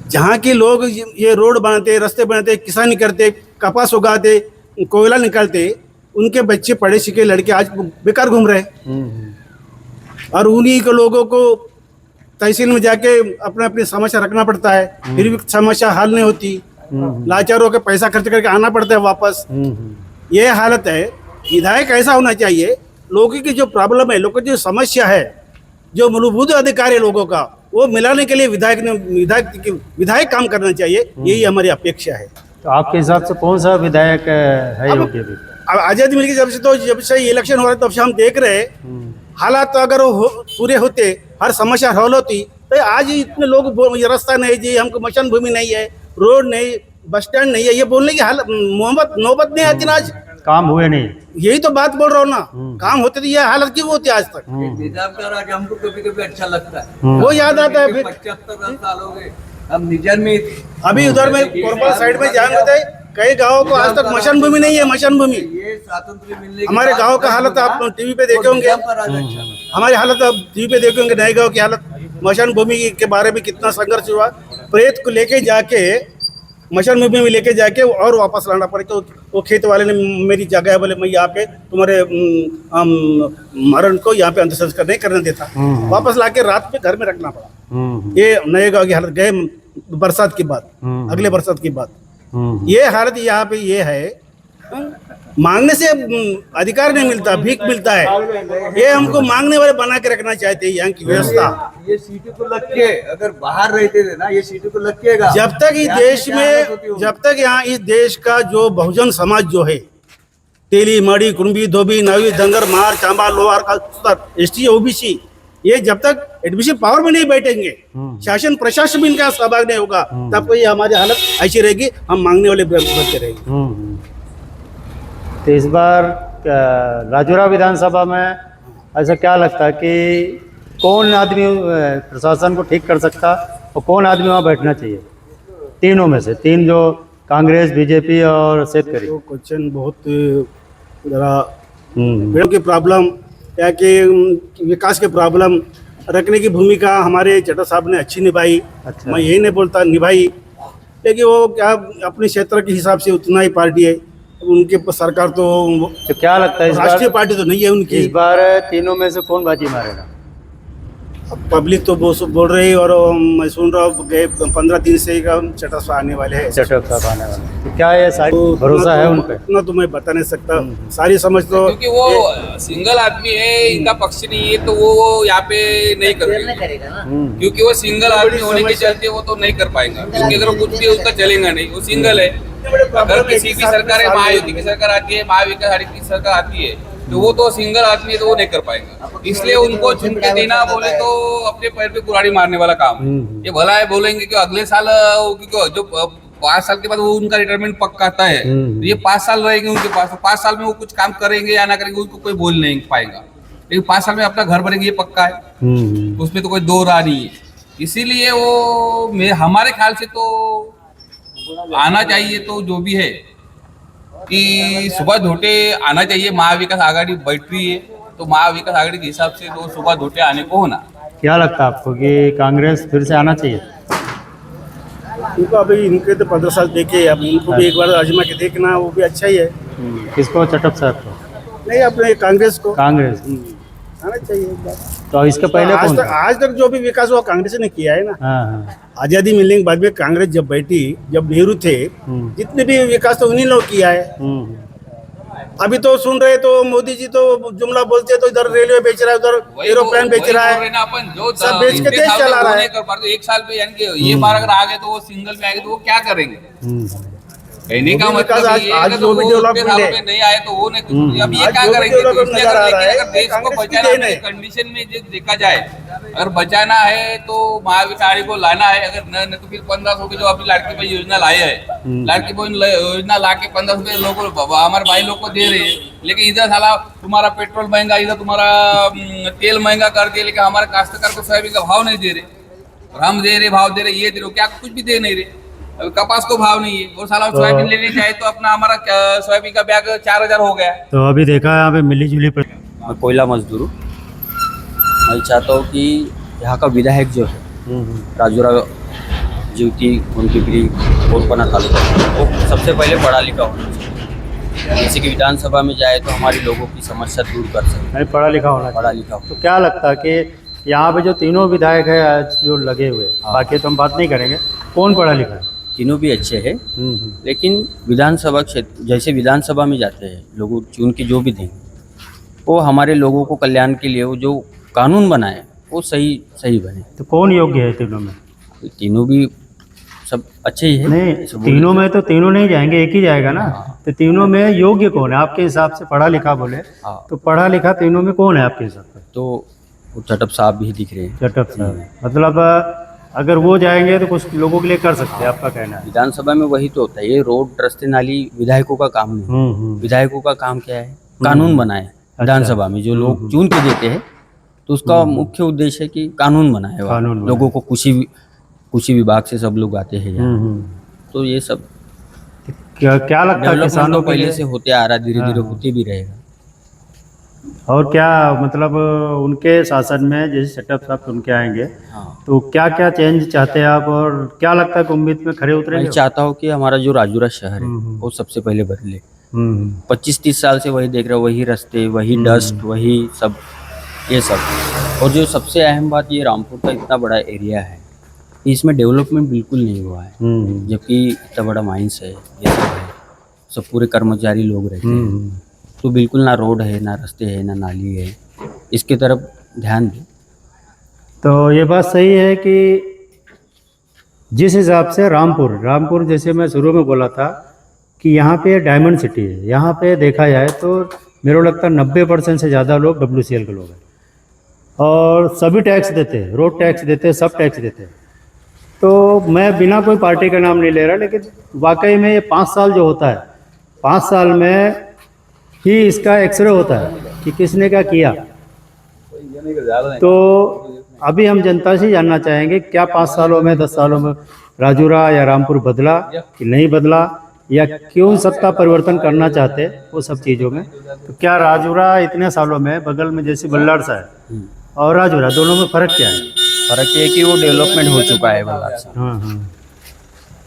जहाँ के लोग ये रोड बनाते, रास्ते बनाते, किसानी करते, कपास उगाते, कोयला निकालते, उनके बच्चे पढ़े लिखे लड़के आज बेकार घूम रहे हैं। और उन्हीं के लोगों को तहसील में जाके अपने अपनी समस्या रखना पड़ता है, फिर भी समस्या हल नहीं होती। लाचार होकर पैसा खर्च करके आना पड़ता है वापस। ये हालत है। विधायक ऐसा होना चाहिए, लोगों की जो प्रॉब्लम है, लोगों की जो समस्या है, जो मूलभूत अधिकार है लोगों का, वो मिलाने के लिए विधायक काम करना चाहिए। यही हमारी अपेक्षा है। तो आपके हिसाब से कौन सा विधायक है योग्य अभी? अब आज़ादी मिल के जब से इलेक्शन हो रहा है तब से हम देख रहे हैं, हालात तो अगर पूरे होते, हर समस्या हल होती, तो आज इतने लोग ये रास्ता नहीं जी, हमको मचान भूमि नहीं है, रोड नहीं, बस स्टैंड नहीं है, ये बोलने की हालत नौबत नहीं आती ना। आज काम हुए नहीं, यही तो बात बोल रहा हूँ ना। काम होते तो ये हालत क्यों होती आज तक? निजाम का राज हमको कभी कभी अच्छा लगता है। वो याद आता है। फिर 75 साल हो गए हम निजाम में। अभी उधर में कोरबा साइड में जान होता है, कई गाँव को आज तक मशान भूमि नहीं है। मशान भूमि ये स्वातंत्र मिलने के हमारे बाद गांव का हालत आप टीवी पे देखे होंगे, निजाम का राज अच्छा लगता हमारी हालत आप टीवी पे देखे होंगे। नए गांव की हालत, मशान भूमि के बारे में कितना संघर्ष हुआ। प्रेत को लेके जाके मशान भूमि में लेके जाके और वापस लाना पड़े। तो वो खेत वाले ने मेरी जगह है, बोले मैं यहाँ पे तुम्हारे मरण को यहाँ पे अंत्यसंस्कार नहीं करने देता, वापस लाके रात में घर में रखना पड़ा। ये नए गांव की हालत गए बरसात की बात, अगले बरसात की बात। ये हालत यहाँ पे ये है। मांगने से अधिकार नहीं मिलता, भीख मिलता है। ये हमको मांगने वाले बना के रखना चाहते हैं यहाँ की व्यवस्था। ये सीटों को लग के अगर बाहर रहते थे ना, ये सीटों को लग के जब तक इस देश में, जब तक यहाँ इस देश का जो बहुजन समाज जो है, तेली, मड़ी, कुंभी, धोबी, नावी, धंगर, मार, चांबा, लोहार का ST, OBC, ये जब तक एडमिशन पावर में नहीं बैठेंगे, शासन प्रशासन में इनका सहभाग नहीं होगा, तब तो ये हमारी हालत ऐसी रहेगी, हम मांगने वाले बनते रहेंगे। तो इस बार राजूरा विधानसभा में ऐसा क्या लगता है कि कौन आदमी प्रशासन को ठीक कर सकता और कौन आदमी वहाँ बैठना चाहिए? तीनों में से, तीन जो कांग्रेस, बीजेपी और शेतकरी। तो क्वेश्चन बहुत जरा पेड़ों की प्रॉब्लम या कि विकास के प्रॉब्लम रखने की भूमिका हमारे चट्टा साहब ने अच्छी निभाई। अच्छा। मैं यही नहीं बोलता निभाई, लेकिन वो क्या अपने क्षेत्र के हिसाब से उतना ही पार्टी है उनके। सरकार तो क्या लगता है इस राष्ट्रीय बार पार्टी तो नहीं है उनकी। इस बार तीनों में से कौन बाजी मारेगा? पब्लिक तो बोल रही है और मैं सुन रहा हूँ गए 15 दिन से चट्टा साहब आने वाले हैं। चटक साहब आने वाले, तो क्या ये सारी भरोसा है उन पे? उतना तो मैं बता नहीं सकता, सारी समझ तो। क्योंकि वो सिंगल आदमी है, इनका पक्ष नहीं है, तो वो यहाँ पे नहीं करेगा ना। क्योंकि वो सिंगल आदमी होने के चलते वो तो नहीं कर पाएगा, क्योंकि अगर कुछ भी उसका चलेगा नहीं, वो सिंगल है। अगर किसी भी सरकार है, महायुति की सरकार आती है, महाविकास आघाड़ी की सरकार आती है, तो वो तो सिंगल आदमी है, तो वो नहीं कर पाएगा। इसलिए उनको चुन के देना बोले तो अपने पैर पे कुल्हाड़ी मारने वाला काम है। ये भला है बोलेंगे कि अगले साल जो 5 साल के बाद वो उनका रिटायरमेंट पक्का आता है, तो ये 5 साल रहेंगे उनके पास, तो 5 साल में वो कुछ काम करेंगे या ना करेंगे उनको कोई बोल नहीं पाएगा, लेकिन 5 साल में अपना घर भरेंगे ये पक्का है, तो उसमें तो कोई दो राह नहीं है। इसीलिए वो हमारे ख्याल से तो आना चाहिए, तो जो भी है कि सुभाष धोटे आना चाहिए। महाविकास आघाड़ी बैठ रही है, तो महाविकास आघाड़ी के हिसाब से तो सुभाष धोटे आने को होना। क्या लगता है आपको कि कांग्रेस फिर से आना चाहिए? इनको अभी इनके तो 15 साल देखे, अब इनको भी एक बार आजमा के देखना, वो भी अच्छा ही है। किसको? चटप साहब को? नहीं, अपने कांग्रेस को। कांग्रेस आना चाहिए एक बार। तो इसके पहले कौन था? आज तक जो भी विकास हुआ कांग्रेस ने किया है ना। हाँ। आजादी मिलने के बाद में कांग्रेस जब बैठी, जब नेहरू थे, जितने भी विकास तो उन्हीं लोग किया है। अभी तो सुन रहे तो मोदी जी तो जुमला बोलते तो इधर रेलवे बेच रहा है, उधर एरोप्लेन बेच रहा है, अपन जो सब बेच के देश चला रहा है। एक साल पे यानी कि ये बार अगर आ गए तो वो सिंगल में आ गए तो वो क्या करेंगे? कहने का मतलब ये है कि जो भी डेवलपमेंट है नहीं आए तो वो नहीं कुछ, अब ये क्या करेंगे? तो इसलिए अगर देश को बचाना है कंडीशन में जो देखा जाए, अगर बचाना है तो महाविकास आघाड़ी को लाना है, अगर नहीं तो फिर 1500 की जो अपनी लाड़की बहन योजना लाए है, लाड़की बहन योजना ला के 1500 लोगों हमारे भाई लोग को दे रहे हैं, लेकिन इधर साला तुम्हारा पेट्रोल महंगा, इधर तुम्हारा तेल महंगा कर दिया, लेकिन हमारे काश्तकार को सोयाबीन का भाव नहीं दे रहे, और हम दे रहे भाव दे रहे, ये दे रहे, क्या कुछ भी दे नहीं रहे। अभी कपास को भाव नहीं है, और साला सोयाबीन लेने जाए तो अपना हमारा सोयाबीन का बैग 4000 हो गया। तो अभी देखा है यहाँ पे मिली जुली मैं कोयला मजदूर हूँ। मैं चाहता हूँ कि यहाँ का विधायक जो है राजूरा ज्योति उनकी कोरपना तालुका, वो सबसे पहले पढ़ा लिखा होना चाहिए। जैसे कि विधानसभा में जाए तो हमारे लोगों की समस्या दूर कर सकते हैं। पढ़ा लिखा होना, पढ़ा लिखा। तो क्या लगता है कि यहाँ पे जो तीनों विधायक है आज जो लगे हुए, बाकी तो हम बात नहीं करेंगे, कौन पढ़ा लिखा है? तीनों भी अच्छे हैं, लेकिन विधानसभा क्षेत्र जैसे विधानसभा में जाते हैं लोगों चुन के जो भी देंगे वो हमारे लोगों को कल्याण के लिए वो जो कानून बनाए वो सही बने। तो कौन योग्य है तीनों में? तीनों भी सब अच्छे ही है। नहीं, तीनों में तो तीनों नहीं जाएंगे, एक ही जाएगा ना। तो तीनों में योग्य कौन है आपके हिसाब से? पढ़ा लिखा बोले तो पढ़ा लिखा तीनों में कौन है आपके हिसाब से? तो चटप साहब भी दिख रहे हैं। चटप साहब मतलब अगर वो जाएंगे तो कुछ लोगों के लिए कर सकते हैं, आपका कहना है? विधानसभा में वही तो होता है, ये रोड रास्ते नाली विधायकों का काम नहीं। विधायकों का काम क्या है? कानून बनाए। विधानसभा में जो लोग चुन के देते हैं तो उसका मुख्य उद्देश्य है कि कानून बनाए, लोगों को कृषि विभाग से सब लोग आते हैं यहाँ। तो ये सब क्या लगता है किसानों को पहले से होते आ रहा, धीरे धीरे होते भी रहेगा। और क्या मतलब उनके शासन में जैसे सेटअप साहब उनके आएंगे तो क्या क्या चेंज चाहते हैं आप, और क्या लगता है कि उम्मीद में खरे उतरेंगे? मैं चाहता हूँ कि हमारा जो राजूरा शहर है वो सबसे पहले बदले। 25-30 साल से वही देख रहे हो, वही रास्ते, वही डस्ट, वही सब, ये सब। और जो सबसे अहम बात, ये रामपुर का इतना बड़ा एरिया है, इसमें डेवलपमेंट बिल्कुल नहीं हुआ है, जबकि इतना बड़ा माइंस है, ये सब है, सब पूरे कर्मचारी लोग रहते हैं, तो बिल्कुल ना रोड है, ना रास्ते है, ना नाली है। इसके तरफ ध्यान दें। तो ये बात सही है कि जिस हिसाब से रामपुर जैसे मैं शुरू में बोला था कि यहाँ पे डायमंड सिटी है, यहाँ पे देखा जाए तो मेरे को लगता है 90% से ज़्यादा लोग WCL के लोग हैं, और सभी टैक्स देते हैं, रोड टैक्स देते हैं, सब टैक्स देते हैं। तो मैं बिना कोई पार्टी का नाम नहीं ले रहा, लेकिन वाकई में ये 5 साल जो होता है, 5 साल में ही इसका एक्सरे होता है कि किसने क्या किया। तो अभी हम जनता से जानना चाहेंगे क्या 5 सालों में 10 सालों में राजूरा या रामपुर बदला कि नहीं बदला, या क्यों सत्ता परिवर्तन करना चाहते वो सब चीज़ों में। तो क्या राजूरा इतने सालों में बगल में जैसे बल्लाड़ सा है और राजूरा, दोनों में फ़र्क क्या है? फ़र्क ये है कि वो डेवलपमेंट हो चुका है बल्लाड़ सा।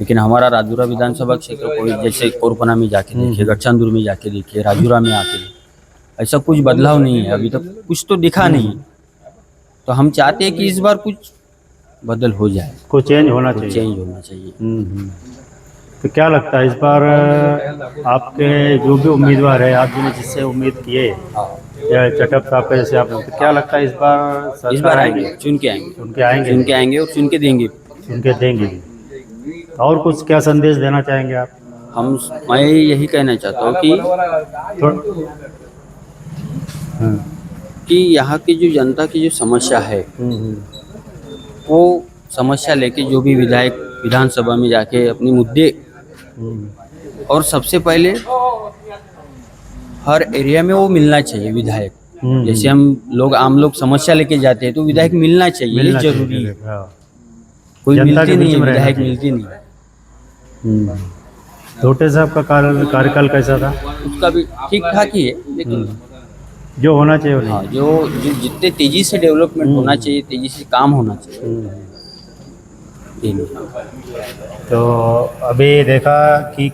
लेकिन हमारा राजूरा विधानसभा क्षेत्र कोई जैसे कोरपना में जाके देखिए, गढ़चांदुर में जाके देखिए, राजूरा में आके ऐसा कुछ बदलाव नहीं है, अभी तक कुछ तो दिखा नहीं। तो हम चाहते हैं कि इस बार कुछ बदल हो जाए, कुछ चेंज होना चाहिए। तो क्या लगता है इस बार आपके जो भी उम्मीदवार है, आप जिन्हें जिससे उम्मीद किए या चटप साहब जैसे आप लोग, तो क्या लगता है इस बार आएंगे, चुन के आएंगे और चुन के देंगे भी। और कुछ क्या संदेश देना चाहेंगे आप? मैं यही कहना चाहता हूँ कि यहाँ की जो जनता की जो समस्या है वो समस्या लेके जो भी विधायक विधानसभा में जाके अपने मुद्दे और सबसे पहले हर एरिया में वो मिलना चाहिए विधायक। जैसे हम लोग आम लोग समस्या लेके जाते हैं तो विधायक मिलना चाहिए, ये जरूरी है। कोई जनता मिलती के बीच नहीं है, में रहना विधायक चाहिए। मिलती नहीं है। धोटे साहब का कार्यकाल कैसा था? उसका भी ठीक ठाक ही है, लेकिन जो होना चाहिए वो हाँ, नहीं। जो जितने तेजी से डेवलपमेंट होना चाहिए, तेजी से काम होना चाहिए, ये नहीं। तो अभी देखा कि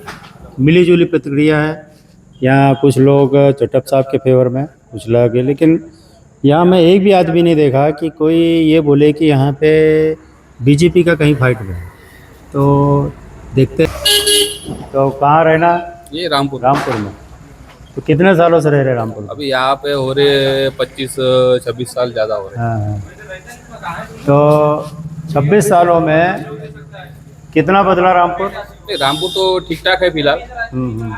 मिली जुली प्रतिक्रिया है। यहाँ कुछ लोग चटप साहब के फेवर में, कुछ लगे, लेकिन यहाँ मैं एक भी आदमी नहीं देखा कि कोई ये बोले कि यहाँ पे बीजेपी का कहीं फाइट में है। तो देखते। तो कहाँ रहना? ये रामपुर में। तो कितने सालों से रह रहे रामपुर में? अभी यहाँ पे हो रहे 25-26 साल ज़्यादा हो रहे। हाँ। तो 26 सालों में कितना बदला रामपुर? रामपुर तो ठीक ठाक है फिलहाल।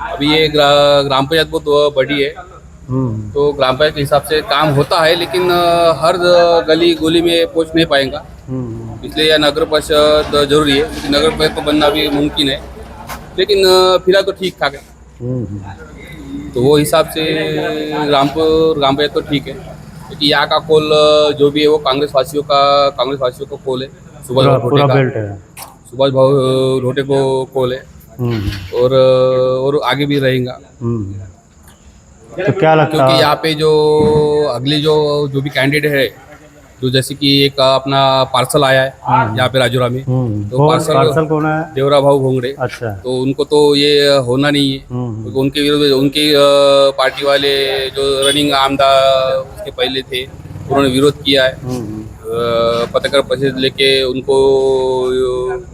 अभी ये ग्राम पंचायत बहुत बड़ी है, तो ग्राम पंचायत के हिसाब से काम होता है, लेकिन हर गली गोली में पहुंच नहीं पाएगा, इसलिए यह नगर परिषद जरूरी है, क्योंकि नगर परिषद तो बनना भी मुमकिन है, लेकिन फिलहाल तो ठीक ठाक है। तो वो हिसाब से रामपुर ग्राम पंचायत तो ठीक है, क्योंकि यहाँ का कोल जो भी है वो कांग्रेस वासियों को कोल है। सुभाष भाऊ रोटे को कोल है, और आगे भी रहेगा। तो क्या लगता क्योंकि है? यहाँ पे जो अगले जो भी कैंडिडेट है, जो जैसे कि एक अपना पार्सल आया है यहाँ पे राजूरा में, तो पार्सल कौन है? देवरा भाऊ भोंगड़े। अच्छा। तो उनको तो ये होना नहीं है, क्योंकि उनके विरोध उनकी पार्टी वाले जो रनिंग आमदार उसके पहले थे, उन्होंने विरोध किया है, पत्रकार परिषद लेके उनको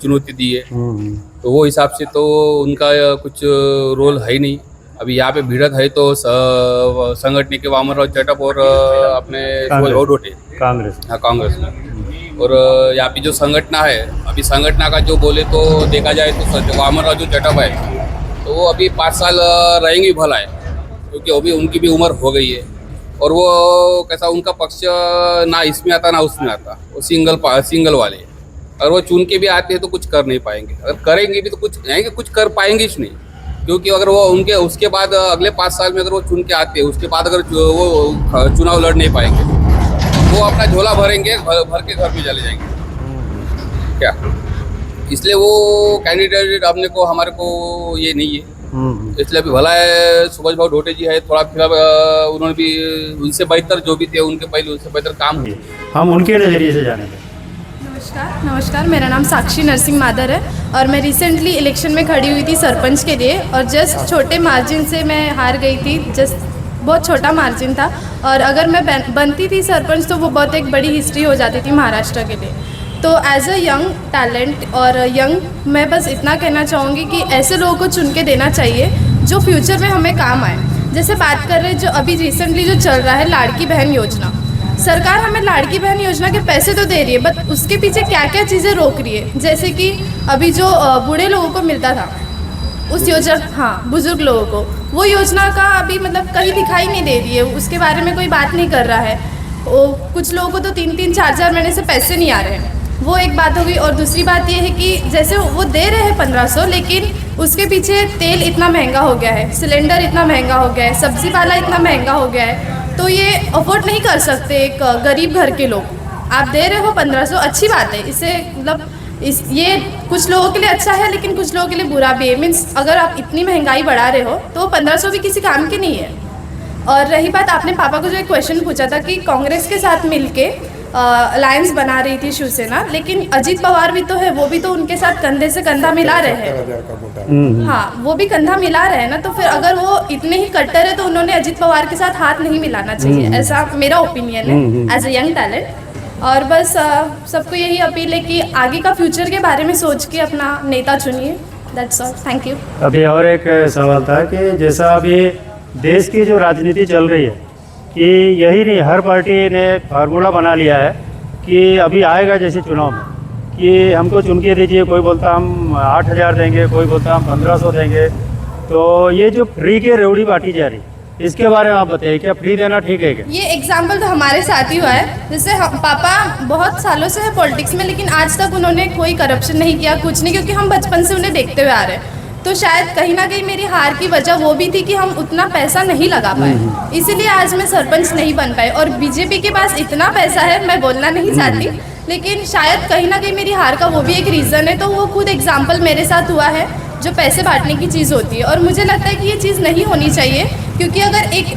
चुनौती दी है। तो वो हिसाब से तो उनका कुछ रोल है ही नहीं। अभी यहाँ पे भिड़त है तो संगठन के वामनराव चटप और अपने रोटे कांग्रेस। हाँ, कांग्रेस में। और यहाँ पे जो संगठन है, अभी संगठन का जो बोले तो देखा जाए तो वामनराव जो चटप है, तो वो अभी 5 साल रहेंगे भला है, क्योंकि अभी उनकी भी उम्र हो गई है, और वो कैसा उनका पक्ष ना इसमें आता ना उसमें आता, वो सिंगल वाले। अगर वो चुन के भी आते हैं तो कुछ कर नहीं पाएंगे, अगर करेंगे भी तो कुछ कर पाएंगे ही नहीं, क्योंकि अगर वो उनके उसके बाद अगले 5 साल में अगर वो चुन के आते हैं, उसके बाद अगर वो चुनाव लड़ नहीं पाएंगे, वो अपना झोला भरेंगे, भर के घर में चले जाएंगे क्या। इसलिए वो कैंडिडेट हमारे को ये नहीं है, इसलिए अभी भला है सुभाष भाऊ ढोटे जी है, थोड़ा फिर उन्होंने भी उनसे बेहतर जो भी थे उनके पहले उनसे बेहतर काम किए। हम उनके नज़रिए से जानेंगे। नमस्कार, मेरा नाम साक्षी नरसिंह मादर है, और मैं रिसेंटली इलेक्शन में खड़ी हुई थी सरपंच के लिए, और जस्ट छोटे मार्जिन से मैं हार गई थी, जस्ट बहुत छोटा मार्जिन था, और अगर मैं बनती थी सरपंच तो वो बहुत एक बड़ी हिस्ट्री हो जाती थी महाराष्ट्र के लिए। तो एज अ यंग टैलेंट और यंग मैं बस इतना कहना चाहूँगी कि ऐसे लोगों को चुन के देना चाहिए जो फ्यूचर में हमें काम आए। जैसे बात कर रहे हैं जो अभी रिसेंटली जो चल रहा है लाड़की बहन योजना, सरकार हमें लाड़की बहन योजना के पैसे तो दे रही है, बट उसके पीछे क्या क्या चीज़ें रोक रही है। जैसे कि अभी जो बूढ़े लोगों को मिलता था उस योजना, हाँ बुजुर्ग लोगों को, वो योजना का अभी मतलब कहीं दिखाई नहीं दे रही है, उसके बारे में कोई बात नहीं कर रहा है। वो कुछ लोगों को तो 3-3, 4-4 महीने से पैसे नहीं आ रहे हैं, वो एक बात हो गई। और दूसरी बात ये है कि जैसे वो दे रहे हैं 1500, लेकिन उसके पीछे तेल इतना महंगा हो गया है, सिलेंडर इतना महंगा हो गया है, सब्जी वाला इतना महंगा हो गया है, तो ये अफोर्ड नहीं कर सकते एक गरीब घर के लोग। आप दे रहे हो 1500, अच्छी बात है, इससे मतलब ये कुछ लोगों के लिए अच्छा है, लेकिन कुछ लोगों के लिए बुरा भी है। मीन्स अगर आप इतनी महंगाई बढ़ा रहे हो तो 1500 भी किसी काम की नहीं है। और रही बात, आपने पापा को जो एक क्वेश्चन पूछा था कि कांग्रेस के साथ मिलके अलायंस बना रही थी शिवसेना, लेकिन अजीत पवार भी तो है, वो भी तो उनके साथ कंधे से कंधा मिला रहे हैं। हाँ, वो भी कंधा मिला रहे हैं ना, तो फिर अगर वो इतने ही कट्टर है तो उन्होंने अजीत पवार के साथ हाथ नहीं मिलाना चाहिए, ऐसा मेरा ओपिनियन है एज अ यंग टैलेंट। और बस सबको यही अपील है कि आगे का फ्यूचर के बारे में सोच के अपना नेता चुनिए। That's all, thank you. अभी और एक सवाल था कि जैसा अभी देश की जो राजनीति चल रही है कि यही नहीं, हर पार्टी ने फार्मूला बना लिया है कि अभी आएगा जैसे चुनाव में कि हमको चुन के दीजिए, कोई बोलता हम 8000 देंगे, कोई बोलता हम 1500 देंगे। तो ये जो फ्री के रेवड़ी बांटी जा रही, इसके बारे में आप बताइए, क्या फ्री देना ठीक है क्या? ये एग्जाम्पल तो हमारे साथ ही हुआ है। जैसे पापा बहुत सालों से है पॉलिटिक्स में, लेकिन आज तक उन्होंने कोई करप्शन नहीं किया, कुछ नहीं, क्योंकि हम बचपन से उन्हें देखते हुए आ रहे हैं। तो शायद कहीं ना कहीं मेरी हार की वजह वो भी थी कि हम उतना पैसा नहीं लगा पाए, इसीलिए आज मैं सरपंच नहीं बन पाई। और बीजेपी के पास इतना पैसा है, मैं बोलना नहीं चाहती, लेकिन शायद कहीं ना कहीं मेरी हार का वो भी एक रीज़न है। तो वो खुद एग्जाम्पल मेरे साथ हुआ है जो पैसे बांटने की चीज़ होती है। और मुझे लगता है कि ये चीज़ नहीं होनी चाहिए, क्योंकि अगर एक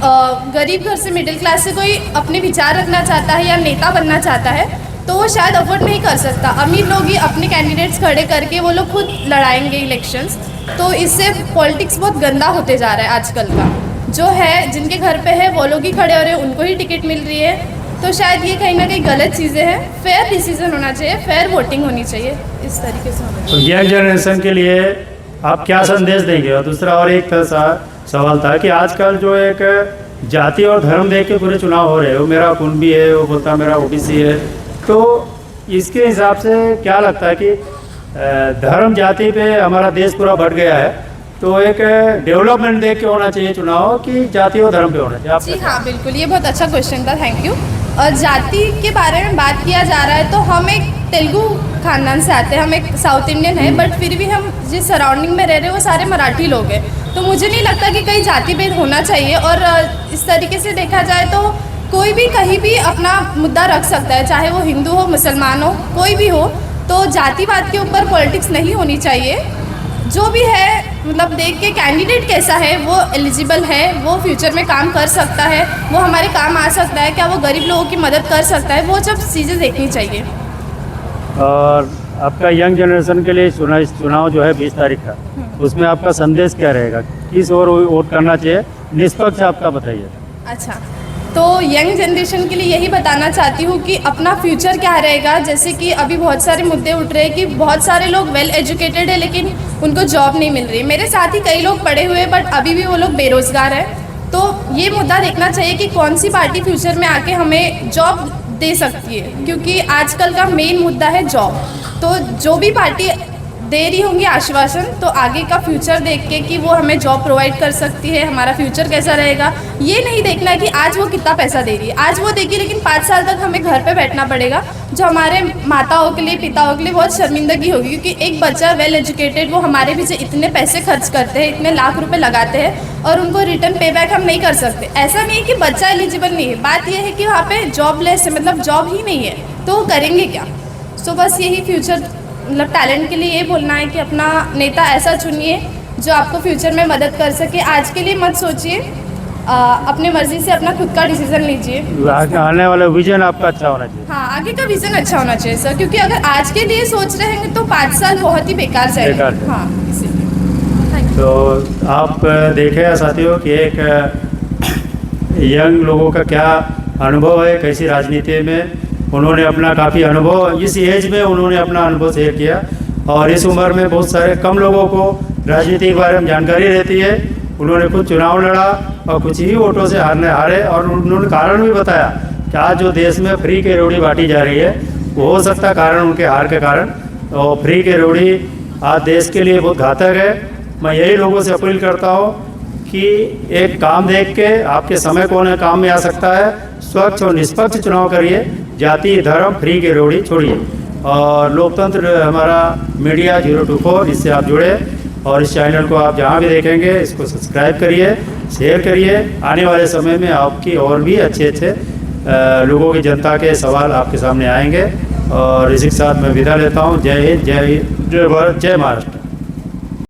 गरीब घर से मिडिल क्लास से कोई अपने विचार रखना चाहता है या नेता बनना चाहता है तो वो शायद अफोर्ड नहीं कर सकता। अमीर लोग ही अपने कैंडिडेट्स खड़े करके वो लोग खुद लड़ाएंगे इलेक्शंस, तो इससे पॉलिटिक्स बहुत गंदा होते जा रहा है आजकल का। जो है जिनके घर पे है वो लोग ही खड़े हो रहे हैं, उनको ही टिकट मिल रही है, तो शायद ये कहीं ना कहीं गलत चीज़ें हैं। फेयर डिसीजन होना चाहिए, फेयर वोटिंग होनी चाहिए, इस तरीके से होना चाहिए। तो यंग जनरेशन के लिए आप क्या संदेश देंगे? और दूसरा और एक सवाल था कि आजकल जो एक जाति और धर्म देख के पूरे चुनाव हो रहे हैं, वो मेरा कुनबी है, वो बोलता है मेरा ओबीसी है, तो इसके हिसाब से क्या लगता है कि धर्म जाति पे हमारा देश पूरा बढ़ गया है, तो एक डेवलपमेंट देख के होना चाहिए चुनाव कि जाति और धर्म पे होना चाहिए? जी हाँ, बिल्कुल, ये बहुत अच्छा क्वेश्चन था, थैंक यू। और जाति के बारे में बात किया जा रहा है तो हम एक तेलुगु खानदान से आते हैं, हम एक साउथ इंडियन है, बट फिर भी हम जिस सराउंडिंग में रह रहे हैं वो सारे मराठी लोग हैं, तो मुझे नहीं लगता कि कहीं जाति भेद होना चाहिए। और इस तरीके से देखा जाए तो कोई भी कहीं भी अपना मुद्दा रख सकता है, चाहे वो हिंदू हो, मुसलमान हो, कोई भी हो, तो जातिवाद के ऊपर पॉलिटिक्स नहीं होनी चाहिए। जो भी है मतलब देख के कैंडिडेट कैसा है, वो एलिजिबल है, वो फ्यूचर में काम कर सकता है, वो हमारे काम आ सकता है, क्या वो गरीब लोगों की मदद कर सकता है, वो सब चीज़ें देखनी चाहिए। और आपका यंग जनरेशन के लिए चुनाव जो है 20 तारीख का, उसमें आपका संदेश क्या रहेगा? किस ओर वोट करना चाहिए? निष्पक्ष आपका बताइए। अच्छा, तो यंग जनरेशन के लिए यही बताना चाहती हूँ कि अपना फ्यूचर क्या रहेगा। जैसे कि अभी बहुत सारे मुद्दे उठ रहे हैं कि बहुत सारे लोग वेल एजुकेटेड है लेकिन उनको जॉब नहीं मिल रही। मेरे साथ ही कई लोग पढ़े हुए बट अभी भी वो लोग बेरोज़गार हैं। तो ये मुद्दा देखना चाहिए कि कौन सी पार्टी फ्यूचर में आके हमें जॉब दे सकती है, क्योंकि आजकल का मेन मुद्दा है जॉब। तो जो भी पार्टी दे रही होंगी आश्वासन, तो आगे का फ्यूचर देख के कि वो हमें जॉब प्रोवाइड कर सकती है, हमारा फ्यूचर कैसा रहेगा, ये नहीं देखना है कि आज वो कितना पैसा दे रही है। आज वो देगी लेकिन 5 साल तक हमें घर पे बैठना पड़ेगा, जो हमारे माताओं के लिए, पिताओं के लिए बहुत शर्मिंदगी होगी, क्योंकि एक बच्चा वेल एजुकेटेड वो हमारे पीछे इतने पैसे खर्च करते हैं, इतने लाख रुपए लगाते हैं और उनको रिटर्न पे बैक हम नहीं कर सकते। ऐसा नहीं है कि बच्चा एलिजिबल नहीं है, बात यह है कि वहाँ पे जॉबलेस है, मतलब जॉब ही नहीं है, तो वो करेंगे क्या। सो बस यही फ्यूचर मतलब टैलेंट के लिए ये बोलना है कि अपना नेता ऐसा चुनिए जो आपको फ्यूचर में मदद कर सके। आज के लिए मत सोचिए, अपनी मर्जी से अपना खुद का डिसीजन लीजिए। आने वाला विजन आपका अच्छा होना चाहिए। हाँ, आगे का विजन अच्छा होना चाहिए सर, क्योंकि अगर आज के लिए सोच रहे हैं तो 5 साल बहुत ही बेकार जाएगा। हाँ, इसीलिए तो आप देखें साथियों कि एक यंग लोगों का क्या अनुभव है, कैसी राजनीति में उन्होंने अपना काफ़ी अनुभव, इस एज में उन्होंने अपना अनुभव शेयर किया। और इस उम्र में बहुत सारे कम लोगों को राजनीति के बारे में जानकारी रहती है। उन्होंने खुद चुनाव लड़ा और कुछ ही वोटों से हारे, और उन्होंने कारण भी बताया कि आज जो देश में फ्री की रोटी बांटी जा रही है वो हो सकता है कारण उनके हार के कारण। तो फ्री की रोटी आज देश के लिए बहुत घातक है। मैं यही लोगों से अपील करता हूँ कि एक काम देख के आपके समय कौन काम में आ सकता है, स्वच्छ और निष्पक्ष चुनाव करिए, जाति धर्म फ्री की रोटी छोड़िए। और लोकतंत्र हमारा मीडिया 024, इससे आप जुड़े और इस चैनल को आप जहाँ भी देखेंगे इसको सब्सक्राइब करिए, शेयर करिए। आने वाले समय में आपकी और भी अच्छे लोगों की, जनता के सवाल आपके सामने आएंगे। और इसी के साथ मैं विदा लेता हूँ। जय हिंद, जय भारत, जय महाराष्ट्र।